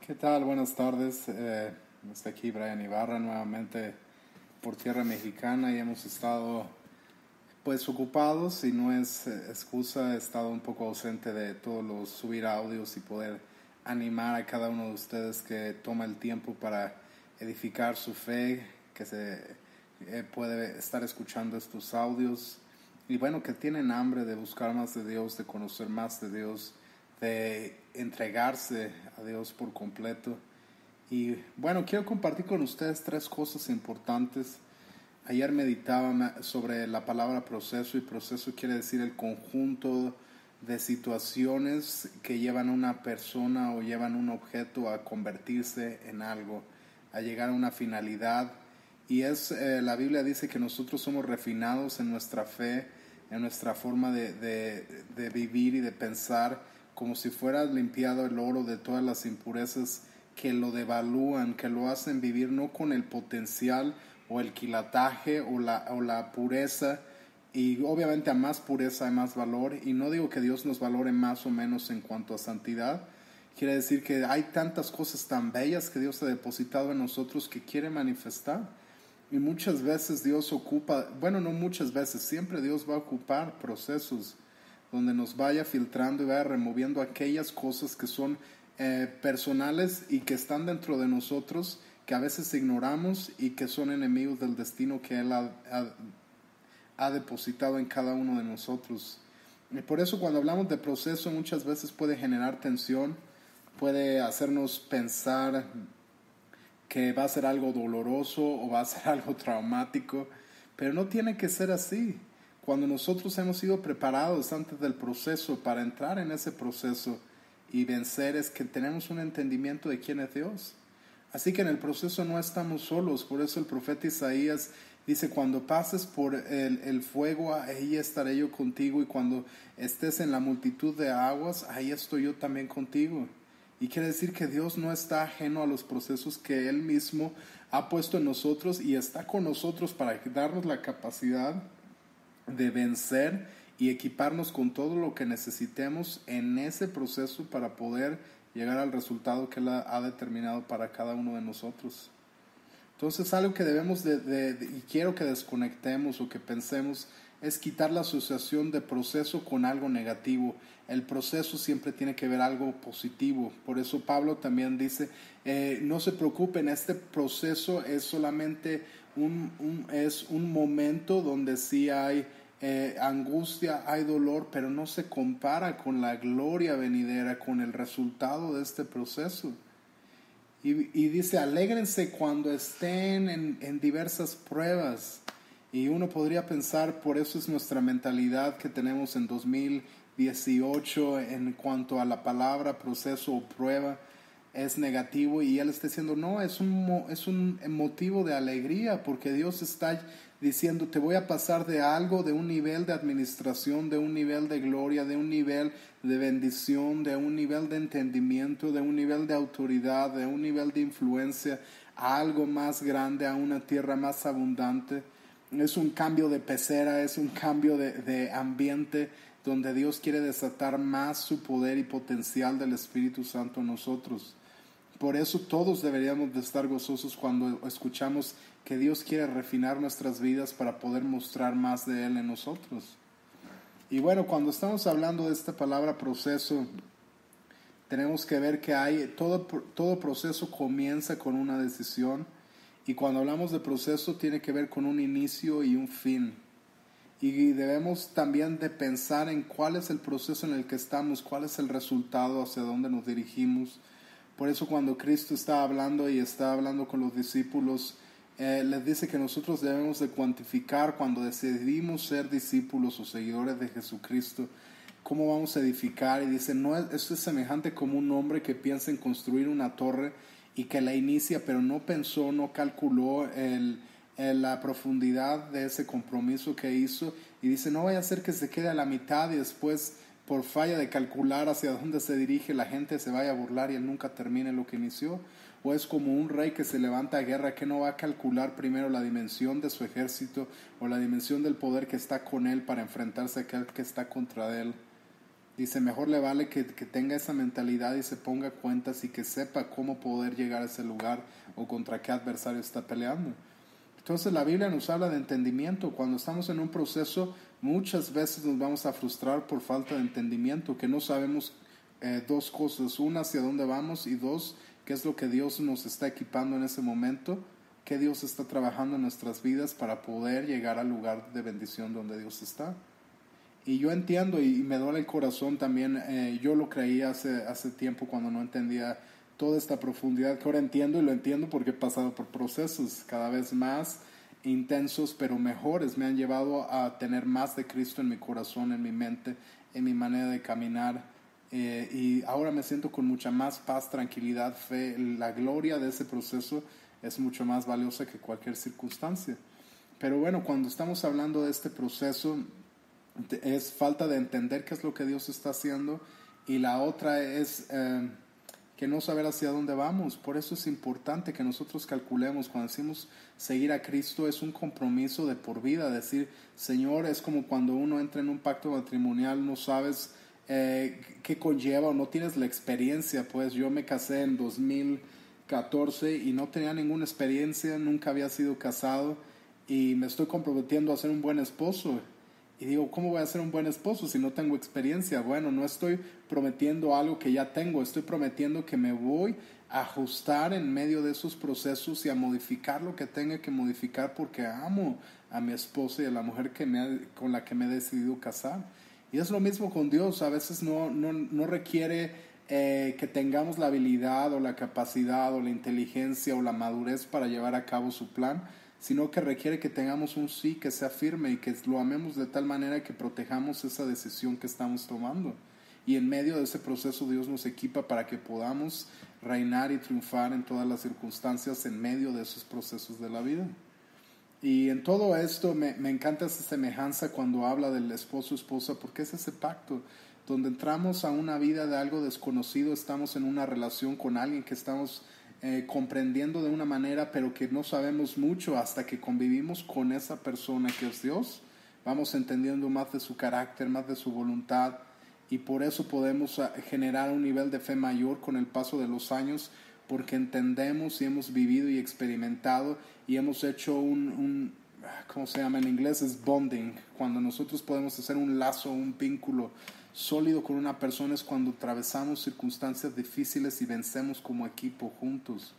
¿Qué tal? Buenas tardes. Está aquí Brian Ibarra nuevamente por tierra mexicana y hemos estado pues ocupados y no es excusa, he estado un poco ausente de todos los subir audios y poder animar a cada uno de ustedes que toma el tiempo para edificar su fe, que se puede estar escuchando estos audios y bueno, que tienen hambre de buscar más de Dios, de conocer más de Dios, de entregarse a Dios por completo. Y bueno, quiero compartir con ustedes tres cosas importantes. Ayer meditaba sobre la palabra proceso, y proceso quiere decir el conjunto de situaciones que llevan a una persona o llevan un objeto a convertirse en algo, a llegar a una finalidad. Y la Biblia dice que nosotros somos refinados en nuestra fe, en nuestra forma de vivir y de pensar, como si fuera limpiado el oro de todas las impurezas que lo devalúan, que lo hacen vivir no con el potencial o el quilataje o la pureza. Y obviamente a más pureza hay más valor, y no digo que Dios nos valore más o menos en cuanto a santidad. Quiere decir que hay tantas cosas tan bellas que Dios ha depositado en nosotros que quiere manifestar. Y muchas veces Dios ocupa, bueno, no muchas veces, siempre Dios va a ocupar procesos donde nos vaya filtrando y vaya removiendo aquellas cosas que son personales y que están dentro de nosotros, que a veces ignoramos y que son enemigos del destino que Él ha depositado en cada uno de nosotros. Y por eso cuando hablamos de proceso muchas veces puede generar tensión, puede hacernos pensar que va a ser algo doloroso o va a ser algo traumático, pero no tiene que ser así. Cuando nosotros hemos sido preparados antes del proceso para entrar en ese proceso y vencer, es que tenemos un entendimiento de quién es Dios. Así que en el proceso no estamos solos. Por eso el profeta Isaías dice: cuando pases por el fuego, ahí estaré yo contigo, y cuando estés en la multitud de aguas, ahí estoy yo también contigo. Y quiere decir que Dios no está ajeno a los procesos que Él mismo ha puesto en nosotros, y está con nosotros para darnos la capacidad de vencer y equiparnos con todo lo que necesitemos en ese proceso para poder llegar al resultado que Él ha determinado para cada uno de nosotros. Entonces, algo que debemos y quiero que desconectemos o que pensemos, es quitar la asociación de proceso con algo negativo. El proceso siempre tiene que ver algo positivo. Por eso Pablo también dice, no se preocupen, este proceso es solamente un momento donde sí hay angustia, hay dolor, pero no se compara con la gloria venidera, con el resultado de este proceso. Y dice, alégrense cuando estén en diversas pruebas. Y uno podría pensar, por eso es nuestra mentalidad que tenemos en 2018 en cuanto a la palabra proceso o prueba, es negativo, y Él está diciendo, no, es un motivo de alegría, porque Dios está diciendo, te voy a pasar de algo, de un nivel de administración, de un nivel de gloria, de un nivel de bendición, de un nivel de entendimiento, de un nivel de autoridad, de un nivel de influencia, a algo más grande, a una tierra más abundante. Es un cambio de pecera, es un cambio de ambiente, donde Dios quiere desatar más su poder y potencial del Espíritu Santo en nosotros. Por eso todos deberíamos de estar gozosos cuando escuchamos que Dios quiere refinar nuestras vidas para poder mostrar más de Él en nosotros. Y bueno, cuando estamos hablando de esta palabra proceso, tenemos que ver que todo proceso comienza con una decisión, y cuando hablamos de proceso tiene que ver con un inicio y un fin. Y debemos también de pensar en cuál es el proceso en el que estamos, cuál es el resultado, hacia dónde nos dirigimos. Por eso cuando Cristo está hablando y está hablando con los discípulos, les dice que nosotros debemos de cuantificar cuando decidimos ser discípulos o seguidores de Jesucristo, cómo vamos a edificar. Y dice, esto es semejante como un hombre que piensa en construir una torre y que la inicia, pero no pensó, no calculó la profundidad de ese compromiso que hizo, y dice, no vaya a ser que se quede a la mitad y después, por falla de calcular hacia dónde se dirige, la gente se vaya a burlar y él nunca termine lo que inició. O es como un rey que se levanta a guerra, que no va a calcular primero la dimensión de su ejército o la dimensión del poder que está con él para enfrentarse a aquel que está contra él. Dice, mejor le vale que tenga esa mentalidad y se ponga cuentas y que sepa cómo poder llegar a ese lugar o contra qué adversario está peleando. Entonces la Biblia nos habla de entendimiento. Cuando estamos en un proceso, muchas veces nos vamos a frustrar por falta de entendimiento, que no sabemos dos cosas: una, hacia dónde vamos, y dos, qué es lo que Dios nos está equipando en ese momento, qué Dios está trabajando en nuestras vidas para poder llegar al lugar de bendición donde Dios está. Y yo entiendo y me duele el corazón también. Yo lo creía hace tiempo cuando no entendía toda esta profundidad que ahora entiendo, y lo entiendo porque he pasado por procesos cada vez más intensos pero mejores. Me han llevado a tener más de Cristo en mi corazón, en mi mente, en mi manera de caminar, y ahora me siento con mucha más paz, tranquilidad, fe. La gloria de ese proceso es mucho más valiosa que cualquier circunstancia. Pero bueno, cuando estamos hablando de este proceso, es falta de entender qué es lo que Dios está haciendo, y la otra es que no saber hacia dónde vamos. Por eso es importante que nosotros calculemos. Cuando decimos seguir a Cristo, es un compromiso de por vida. Decir, Señor, es como cuando uno entra en un pacto matrimonial, no sabes qué conlleva, o no tienes la experiencia. Pues yo me casé en 2014 y no tenía ninguna experiencia, nunca había sido casado, y me estoy comprometiendo a ser un buen esposo. Y digo, ¿cómo voy a ser un buen esposo si no tengo experiencia? Bueno, no estoy prometiendo algo que ya tengo, estoy prometiendo que me voy a ajustar en medio de esos procesos y a modificar lo que tenga que modificar, porque amo a mi esposa y a la mujer con la que me he decidido casar. Y es lo mismo con Dios. A veces no requiere que tengamos la habilidad o la capacidad o la inteligencia o la madurez para llevar a cabo su plan, sino que requiere que tengamos un sí que sea firme y que lo amemos de tal manera que protejamos esa decisión que estamos tomando. Y en medio de ese proceso Dios nos equipa para que podamos reinar y triunfar en todas las circunstancias en medio de esos procesos de la vida. Y en todo esto me encanta esa semejanza cuando habla del esposo-esposa, porque es ese pacto donde entramos a una vida de algo desconocido, estamos en una relación con alguien que estamos comprendiendo de una manera, pero que no sabemos mucho hasta que convivimos con esa persona que es Dios. Vamos entendiendo más de su carácter, más de su voluntad, y por eso podemos generar un nivel de fe mayor con el paso de los años, porque entendemos y hemos vivido y experimentado y hemos hecho ¿cómo se llama en inglés? Es bonding. Cuando nosotros podemos hacer un lazo, un vínculo sólido con una persona, es cuando atravesamos circunstancias difíciles y vencemos como equipo juntos,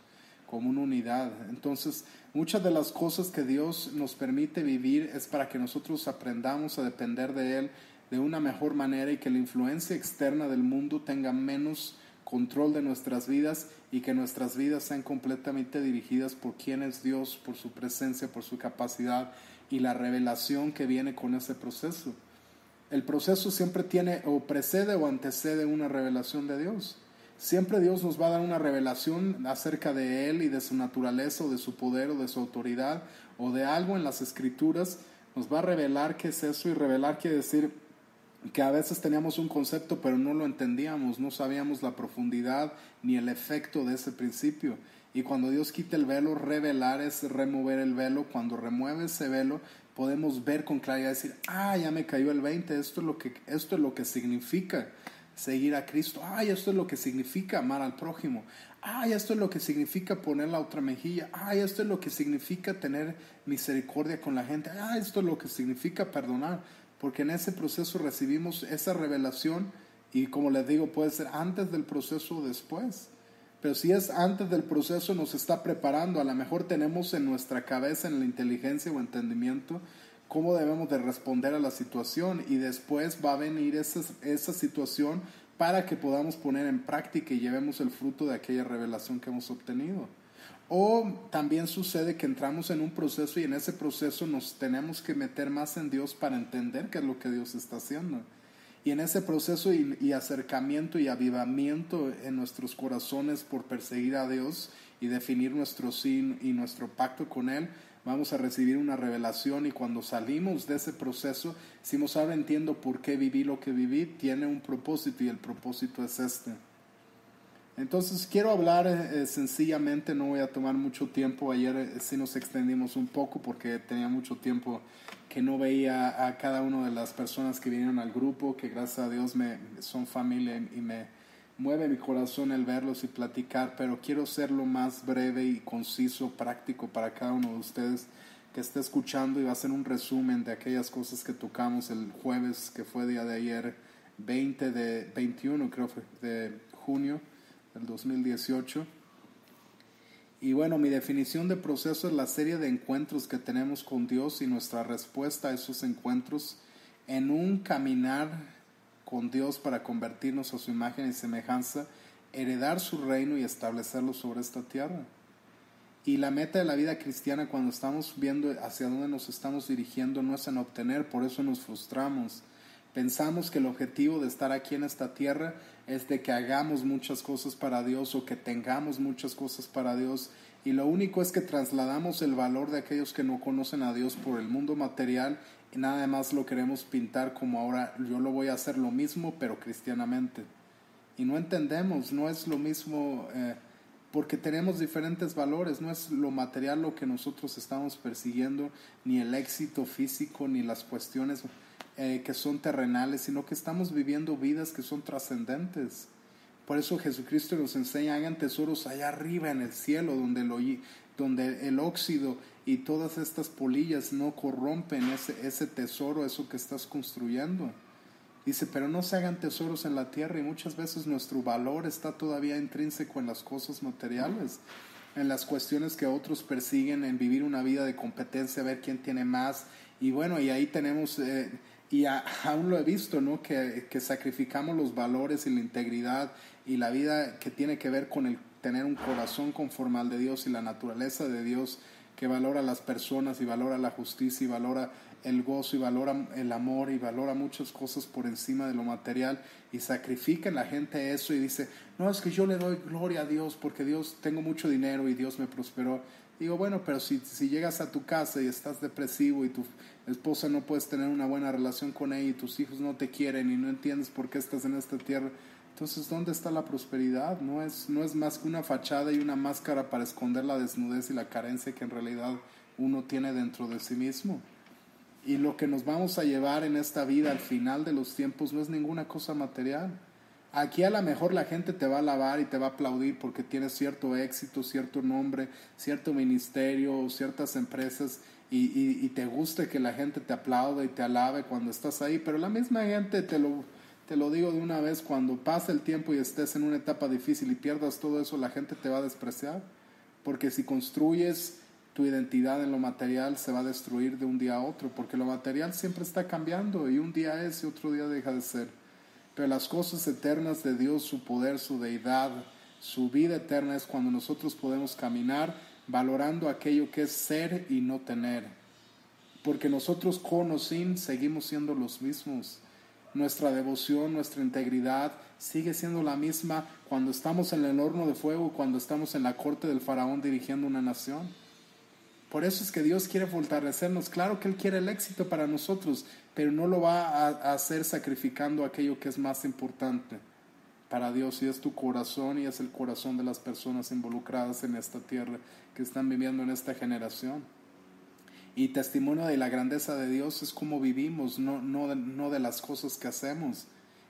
como una unidad. Entonces, muchas de las cosas que Dios nos permite vivir es para que nosotros aprendamos a depender de Él de una mejor manera, y que la influencia externa del mundo tenga menos control de nuestras vidas, y que nuestras vidas sean completamente dirigidas por quién es Dios, por su presencia, por su capacidad y la revelación que viene con ese proceso. El proceso siempre tiene o precede o antecede una revelación de Dios. Siempre Dios nos va a dar una revelación acerca de Él y de su naturaleza, o de su poder, o de su autoridad, o de algo en las Escrituras. Nos va a revelar qué es eso, y revelar quiere decir que a veces teníamos un concepto pero no lo entendíamos, no sabíamos la profundidad ni el efecto de ese principio. Y cuando Dios quita el velo, revelar es remover el velo. Cuando remueve ese velo, podemos ver con claridad, decir, ya me cayó el 20, esto es lo que significa seguir a Cristo. Esto es lo que significa amar al prójimo. Esto es lo que significa poner la otra mejilla. Esto es lo que significa tener misericordia con la gente. Esto es lo que significa perdonar. Porque en ese proceso recibimos esa revelación, y como les digo, puede ser antes del proceso o después. Pero si es antes del proceso, nos está preparando. A lo mejor tenemos en nuestra cabeza, en la inteligencia o entendimiento, cómo debemos de responder a la situación, y después va a venir esa situación para que podamos poner en práctica y llevemos el fruto de aquella revelación que hemos obtenido. O también sucede que entramos en un proceso, y en ese proceso nos tenemos que meter más en Dios para entender qué es lo que Dios está haciendo. Y en ese proceso y acercamiento y avivamiento en nuestros corazones por perseguir a Dios y definir nuestro sí y nuestro pacto con Él, vamos a recibir una revelación, y cuando salimos de ese proceso, decimos, ahora entiendo por qué viví lo que viví. Tiene un propósito, y el propósito es este. Entonces quiero hablar sencillamente, no voy a tomar mucho tiempo. Ayer sí nos extendimos un poco porque tenía mucho tiempo que no veía a cada una de las personas que vinieron al grupo, que gracias a Dios son familia y me mueve mi corazón el verlos y platicar, pero quiero ser lo más breve y conciso, práctico para cada uno de ustedes que esté escuchando, y va a ser un resumen de aquellas cosas que tocamos el jueves, que fue día de ayer, 21 creo fue, de junio del 2018. Y bueno, mi definición de proceso es la serie de encuentros que tenemos con Dios y nuestra respuesta a esos encuentros en un caminar con Dios para convertirnos a su imagen y semejanza, heredar su reino y establecerlo sobre esta tierra. Y la meta de la vida cristiana, cuando estamos viendo hacia dónde nos estamos dirigiendo, no es en obtener, por eso nos frustramos. Pensamos que el objetivo de estar aquí en esta tierra es de que hagamos muchas cosas para Dios o que tengamos muchas cosas para Dios, y lo único es que trasladamos el valor de aquellos que no conocen a Dios por el mundo material, y nada más lo queremos pintar como ahora yo lo voy a hacer lo mismo pero cristianamente. Y no entendemos, no es lo mismo, porque tenemos diferentes valores. No es lo material lo que nosotros estamos persiguiendo, ni el éxito físico, ni las cuestiones que son terrenales, sino que estamos viviendo vidas que son trascendentes. Por eso Jesucristo nos enseña: hagan tesoros allá arriba en el cielo, donde el óxido y todas estas polillas no corrompen ese tesoro, eso que estás construyendo. Dice, pero no se hagan tesoros en la tierra. Y muchas veces nuestro valor está todavía intrínseco en las cosas materiales, en las cuestiones que otros persiguen, en vivir una vida de competencia, a ver quién tiene más. Y bueno, y ahí tenemos, aún lo he visto, ¿no? Que sacrificamos los valores y la integridad y la vida que tiene que ver con el tener un corazón conforme al de Dios y la naturaleza de Dios, que valora a las personas y valora la justicia y valora el gozo y valora el amor y valora muchas cosas por encima de lo material, y sacrifica en la gente eso y dice, no, es que yo le doy gloria a Dios porque Dios, tengo mucho dinero y Dios me prosperó. Digo, bueno, pero si llegas a tu casa y estás depresivo y tu esposa no puedes tener una buena relación con ella y tus hijos no te quieren y no entiendes por qué estás en esta tierra, entonces ¿dónde está la prosperidad? No es más que una fachada y una máscara para esconder la desnudez y la carencia que en realidad uno tiene dentro de sí mismo. Y lo que nos vamos a llevar en esta vida al final de los tiempos no es ninguna cosa material. Aquí a lo mejor la gente te va a alabar y te va a aplaudir porque tienes cierto éxito, cierto nombre, cierto ministerio, ciertas empresas, y te gusta que la gente te aplaude y te alabe cuando estás ahí. Pero la misma gente, te lo digo de una vez, cuando pase el tiempo y estés en una etapa difícil y pierdas todo eso, la gente te va a despreciar. Porque si construyes tu identidad en lo material, se va a destruir de un día a otro, porque lo material siempre está cambiando y un día es y otro día deja de ser. Pero las cosas eternas de Dios, su poder, su deidad, su vida eterna, es cuando nosotros podemos caminar valorando aquello que es ser y no tener. Porque nosotros con o sin seguimos siendo los mismos. Nuestra devoción, nuestra integridad sigue siendo la misma cuando estamos en el horno de fuego, cuando estamos en la corte del faraón dirigiendo una nación. Por eso es que Dios quiere fortalecernos. Claro que Él quiere el éxito para nosotros, pero no lo va a hacer sacrificando aquello que es más importante para Dios, y es tu corazón y es el corazón de las personas involucradas en esta tierra que están viviendo en esta generación. Y testimonio de la grandeza de Dios es cómo vivimos, no de las cosas que hacemos.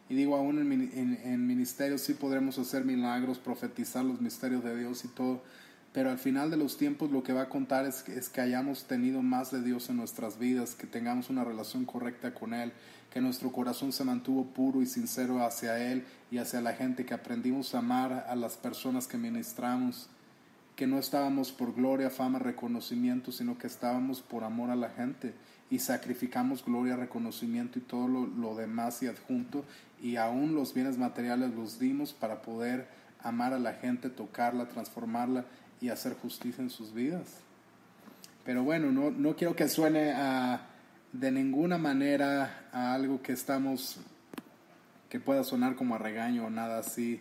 Y digo, aún en ministerios sí podremos hacer milagros, profetizar los misterios de Dios y todo, pero al final de los tiempos lo que va a contar es que hayamos tenido más de Dios en nuestras vidas, que tengamos una relación correcta con Él, que nuestro corazón se mantuvo puro y sincero hacia Él y hacia la gente, que aprendimos a amar a las personas que ministramos, que no estábamos por gloria, fama, reconocimiento, sino que estábamos por amor a la gente, y sacrificamos gloria, reconocimiento y todo lo demás y adjunto, y aún los bienes materiales los dimos para poder amar a la gente, tocarla, transformarla y hacer justicia en sus vidas. Pero bueno, no quiero que suene de ninguna manera a algo que pueda sonar como a regaño o nada así.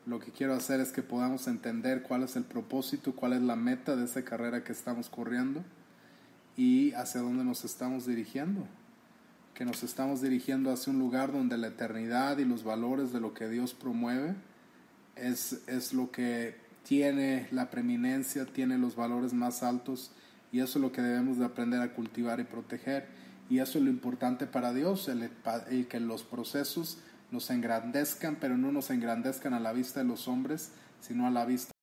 Lo que quiero hacer es que podamos entender cuál es el propósito, cuál es la meta de esa carrera que estamos corriendo y hacia dónde nos estamos dirigiendo. Que nos estamos dirigiendo hacia un lugar donde la eternidad y los valores de lo que Dios promueve es lo que tiene la preeminencia, tiene los valores más altos, y eso es lo que debemos de aprender a cultivar y proteger. Y eso es lo importante para Dios, el que los procesos nos engrandezcan, pero no nos engrandezcan a la vista de los hombres, sino a la vista